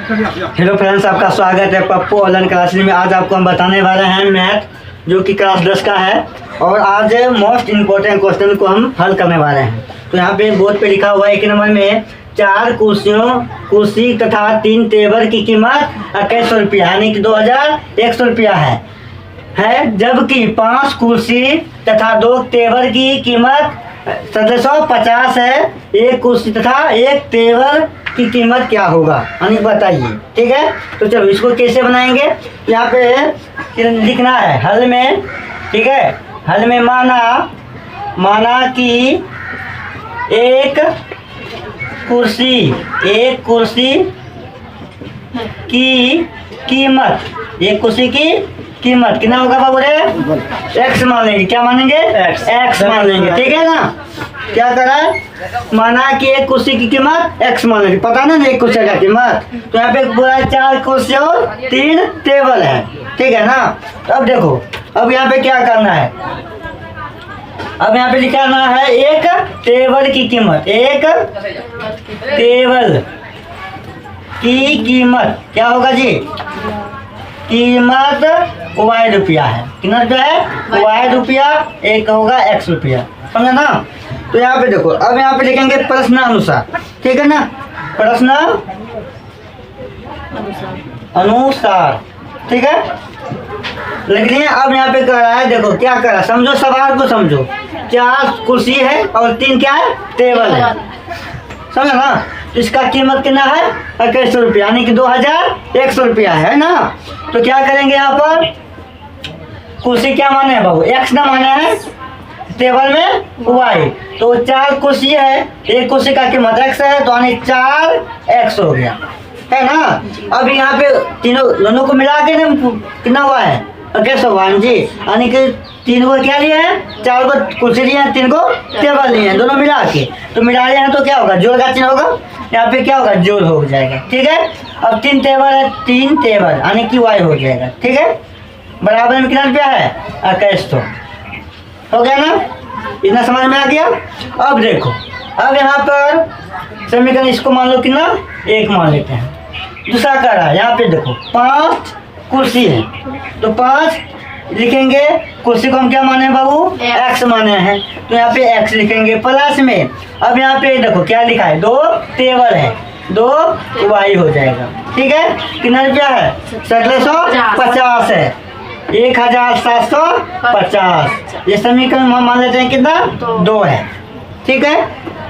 Hello friends, आपका स्वागत है पप्पू ऑनलाइन क्लास में। आज आपको हम बताने वाले हैं मैथ जो कि क्लास 10 का है और आज मोस्ट इम्पोर्टेंट क्वेश्चन को हम हल करने वाले हैं। तो यहाँ पे बोर्ड पे लिखा हुआ है 1 नंबर में 4 कुर्सी तथा 3 टेबल की कीमत 2100 रुपया यानी कि 2100 रुपया है जबकि 5 कुर्सी तथा 2 टेबल की कीमत 1750 है। 1 कुर्सी तथा 1 टेबल की कीमत क्या होगा यानी बताइए। ठीक है, तो चलो इसको कैसे बनाएंगे। यहाँ पे लिखना है हल में। ठीक है, हल में माना कि एक कुर्सी की कीमत कितना होगा बाबू रे? एक्स मान लेंगे। क्या मानेंगे? एक्स मान लेंगे। ठीक है ना, क्या करा माना कि एक कुर्सी की कीमत एक्स मान लेंगे। पता ना एक कुर्सी का कीमत। तो यहाँ पे बोला 4 कुर्सी और 3 टेबल है। ठीक है ना, तो अब देखो अब यहाँ पे क्या करना है। अब यहाँ पे लिखना है एक टेबल की कीमत। एक टेबल की कीमत क्या होगा जी? कीमत y रुपया है। कितना रुपया है? y रुपया। एक होगा x रुपया। समझा ना। तो यहाँ पे देखो अब यहाँ पे लिखेंगे प्रश्नानुसार। ठीक है ना, प्रश्न अनुसार। ठीक है, लिख लिए। अब यहाँ पे कर रहा है, देखो क्या कर रहा है, समझो सवाल को समझो। 4 कुर्सी है और 3 क्या है? टेबल है। समझा ना। तो इसका कीमत कितना है? 2100 रुपया यानी कि 2100 रुपया है ना। तो क्या करेंगे यहाँ पर, कुर्सी क्या माने हैं बाबू? एक्स ना माने हैं, टेबल में वाई। तो 4 कुर्सी है, एक कुर्सी का कीमत एक्स है तो यानी 4x हो गया है ना। अब यहाँ पे दोनों को मिला के कितना हुआ है? 2100 हुआ जी। यानी कि 3 को क्या लिए हैं? 4 को कुर्सी लिए हैं, 3 को टेबल लिए हैं, दोनों मिला के। तो मिला लिए हैं तो क्या होगा? जोड़ का चिन्ह होगा। यहाँ पे क्या होगा? जोड़ हो जाएगा। ठीक है, अब 3 टेबल है, 3 टेबल यानी कि y हो जाएगा। ठीक है, बराबर में कितना रुपया है? 2100 हो गया ना। इतना समझ में आ गया। अब देखो अब यहाँ पर समीकरण इसको मान लो कितना? 1 मान लेते हैं। दूसरा कर रहा है, यहाँ पे देखो 5 कुर्सी है तो 5 लिखेंगे। कुर्सी को हम क्या माने हैं बाबू? x माने हैं। तो यहाँ पे x लिखेंगे प्लस में। अब यहाँ पे देखो क्या लिखा है? 2 टेबल है, 2 y हो जाएगा। ठीक है, कितना रुपया है? 1750 है। 1750। ये समीकरण हम मान लेते हैं कितना? 2 है। ठीक है,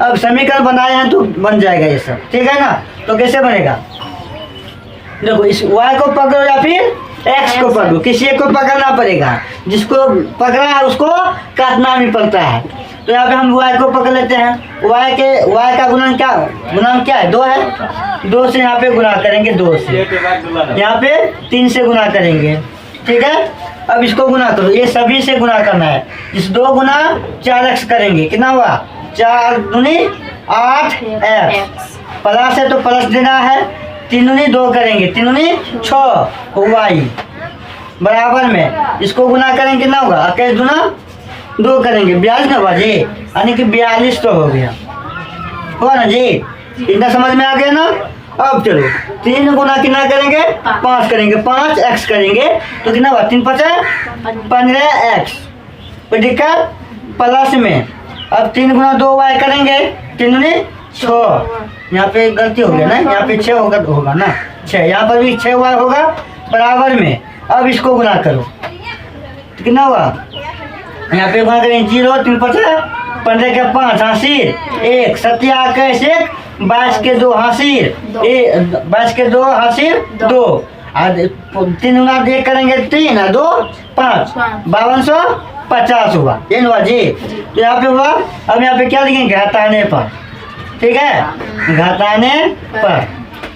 अब समीकरण बनाए हैं तो बन जाएगा ये सब। ठीक है ना। तो कैसे बनेगा? देखो इस y को पकड़ो या फिर x को पकड़ो, किसी एक को पकड़ना पड़ेगा। जिसको पकड़ा है उसको काटना भी पड़ता है। तो यहाँ पे हम y को पकड़ लेते हैं। y का गुणन क्या है? 2 है। 2 से यहाँ पे गुणा करेंगे, 2 से यहाँ पे 3 से गुणा करेंगे। ठीक है, अब इसको गुणा करो, ये सभी से गुणा करना है। इस 2 गुना 4x करेंगे, कितना हुआ? 4 दूनी 8x। प्लस है तो प्लस देना है। 3 दूनी 2 करेंगे, 3 दूनी 6 y बराबर में। इसको गुना करेंगे कितना होगा? 21 दूना 2 करेंगे 42 ना हुआ जी, यानी कि 42 तो हो गया। हुआ ना जी, इतना समझ में आ गया ना। अब चलो 3 गुना कितना करेंगे? 5 करेंगे, 5x करेंगे तो कितना हुआ? 3 5 15x। कोई दिक्कत? प्लस में अब 3 गुना 2y करेंगे, 3 दूनी 6। यहाँ पे गलती हो गया ना, यहाँ पे 6 होगा ना, 6। यहाँ पर भी 6y होगा बराबर में। अब इसको गुना करो तो कितना हुआ? यहाँ पे गुना करेंगे 0 3 5 15 के 5 हासिल 1 7 21 22 के 2 हासिल 22 के 2 हासिल 2। 3 गुना 1 करेंगे 3 और 2 5 5250 हुआ। ये हुआ जी। तो यहाँ पे हुआ। अब यहाँ पे क्या लिखेंगे? घटाने पर। ठीक है, घटाने पर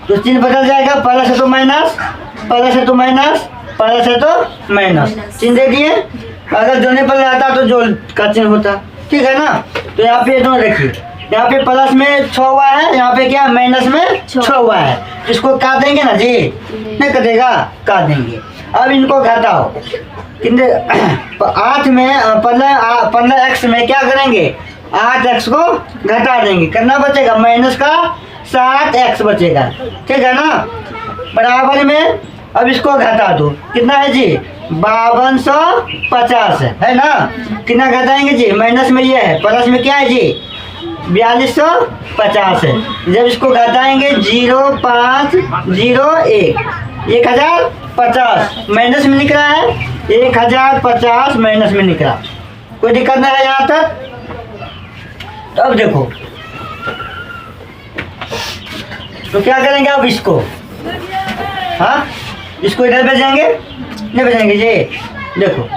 तो चिन्ह बदल जाएगा। प्लस है तो माइनस, प्लस है तो माइनस, प्लस है तो माइनस। चिन्ह दे दिए। अगर जोड़ने पर आता तो जोड़ का चिन्ह होता। ठीक है ना। तो यहाँ पे दोनों देखिए, यहाँ पे प्लस में 6 हुआ है, यहाँ पे क्या माइनस में 6 हुआ है। इसको काट देंगे ना जी? नहीं कटेगा, काट देंगे। अब इनको घटाओ। कितने? 8 में 15x में क्या करेंगे? 8x को घटा देंगे, कितना बचेगा? माइनस का 7x बचेगा। ठीक है ना। बराबर में अब इसको घटा दो, कितना है जी 5250 है ना। कितना घटाएंगे जी, माइनस में ये है, प्लस में क्या है जी 4250 है। जब इसको घटाएंगे 0501 1050 माइनस में निकला है, 1050 माइनस में निकला। कोई दिक्कत नहीं है यहाँ तक। तो अब देखो तो क्या करेंगे अब इसको, हाँ इसको इधर भेजेंगे, नहीं भेजेंगे जी। देखो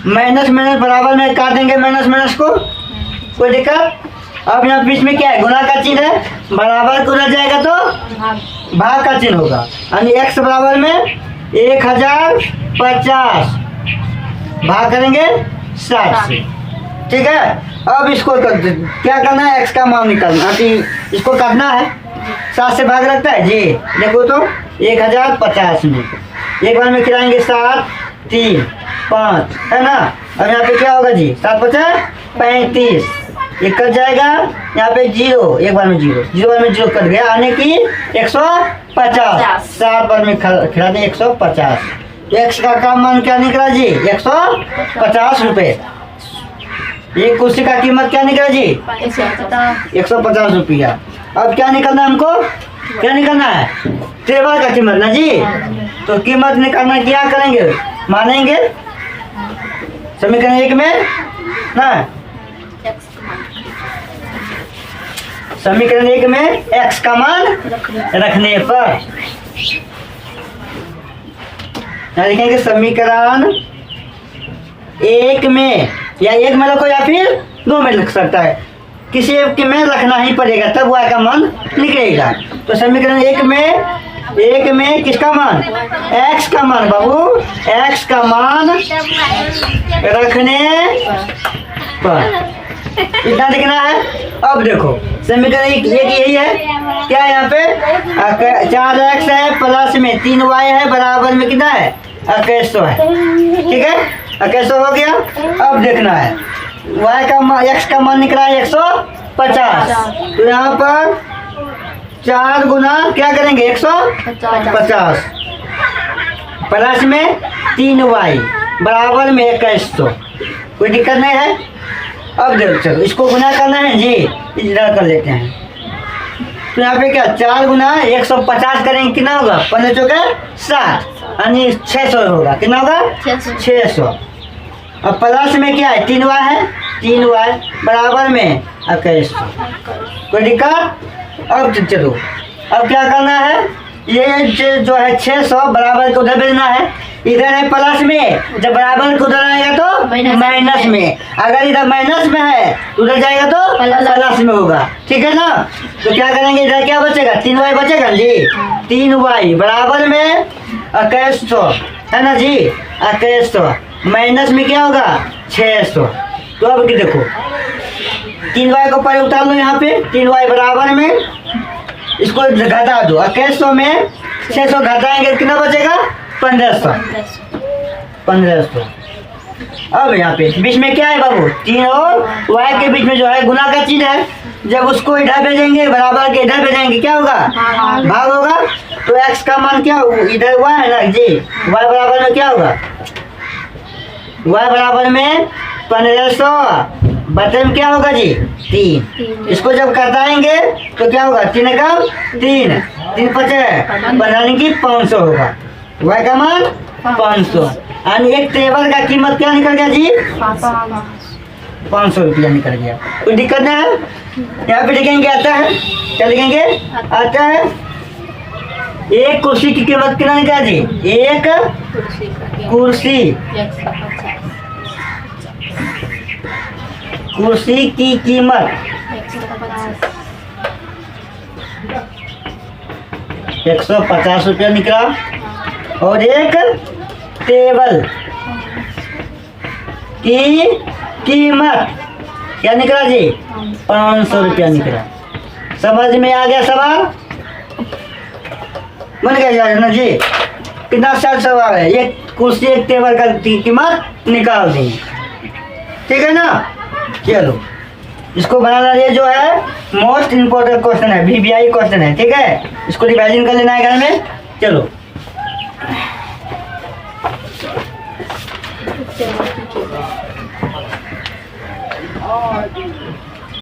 माइनस माइनस बराबर में काट देंगे, माइनस माइनस को, कोई दिक्कत। अब यहाँ बीच में क्या है, गुना का चिन्ह है, बराबर को उधर जाएगा तो भाग का चिन्ह होगा, यानी x बराबर में 1050 भाग करेंगे 60 से, ठीक है। अब इसको क्या करना है, x का मान निकालना, इसको काटना है, 7 से भाग लगता है जी। देखो तो 1050 में एक बार में खिलाएंगे 7 3 5 है ना। अब यहाँ पे क्या होगा जी 7 50 35, ये कट जाएगा, यहाँ पे 0 एक बार में 0 बार में 0 कट गया, आने की 150, 7 बार में खिला दें 150। तो x का मान क्या निकला जी 150 रुपये। ये कुर्सी का कीमत क्या निकला जी 150 रुपया। अब क्या निकलना है हमको, क्या निकलना है टेबल का कीमत ना जी। तो कीमत निकालना क्या करेंगे, मानेंगे समीकरण 1 में ना, समीकरण 1 में x का मान रखने पर यहाँ लिखेंगे समीकरण 1 में, या 1 में रखो या फिर 2 में लिख सकता है, किसी एक में रखना ही पड़ेगा तब y का मान निकलेगा। तो समीकरण 1 में किसका मान, x का मान बाबू, x का मान रखने पर इतना लिखना है। अब देखो समीकरण 1 यही है, क्या है यहाँ पे 4x है प्लस में 3y है बराबर में कितना है 2100 है, ठीक है 2100 हो गया। अब देखना है y का मान, x का मान निकला है 150, तो यहाँ पर 4 गुना क्या करेंगे 150 प्लस में 3y बराबर में 2100, कोई दिक्कत नहीं है। अब देखो चलो इसको गुना करना है जी, इधर कर लेते हैं। तो यहाँ पे क्या 4 गुना 150 करेंगे, कितना होगा 15 चौके 60, यानी 600 होगा, कितना होगा 600। अब प्लस में क्या है 3y है, 3y बराबर में 2100, कोई दिक्कत। अब चलो अब क्या करना है, ये जो है 600 बराबर को उधर भेजना है, इधर है प्लस में, जब बराबर को उधर आएगा तो माइनस में, अगर इधर माइनस में है तो उधर जाएगा तो प्लस में होगा, ठीक है ना। तो क्या करेंगे, इधर क्या बचेगा 3y बचेगा जी, 3y बराबर में 2100 है ना जी, 2100 माइनस में क्या होगा 600। तो अब देखो 3y को पहले उतार लो यहाँ पे, 3y बराबर में इसको घटा दो, 2100 में 600 घटाएंगे कितना बचेगा 1500। अब यहाँ पे बीच में क्या है बाबू 3 और y के बीच में जो है गुना का चिन्ह है, जब उसको इधर भेजेंगे बराबर के इधर भेजेंगे क्या होगा भाग होगा। तो x का मान क्या इधर y है ना जी, y बराबर में क्या होगा, y बराबर में 1500 बटे में क्या होगा जी 3। इसको जब घटाएंगे तो क्या होगा 3 का 3 5 बनाने की 500 होगा, y का मान 500, यानी एक टेबल का कीमत क्या निकल गया जी 500 रुपया निकल गया। कोई दिक्कत नहीं है। यहाँ पे लिखेंगे आता है, क्या लिखेंगे आता है, एक कुर्सी की कीमत कितना निकला जी, एक कुर्सी की कीमत 150 रुपया निकला, और एक टेबल की कीमत क्या निकला जी 500 रुपया निकला। समझ में आ गया सवाल, बन गया ना जी, कितना सरल सवाल है, एक कुर्सी एक टेबल का कीमत निकाल दी, ठीक है ना। चलो इसको बनाना, ये जो है मोस्ट इम्पोर्टेंट क्वेश्चन है, VBI क्वेश्चन है, ठीक है। इसको रिवाइजन कर लेना है घर में। चलो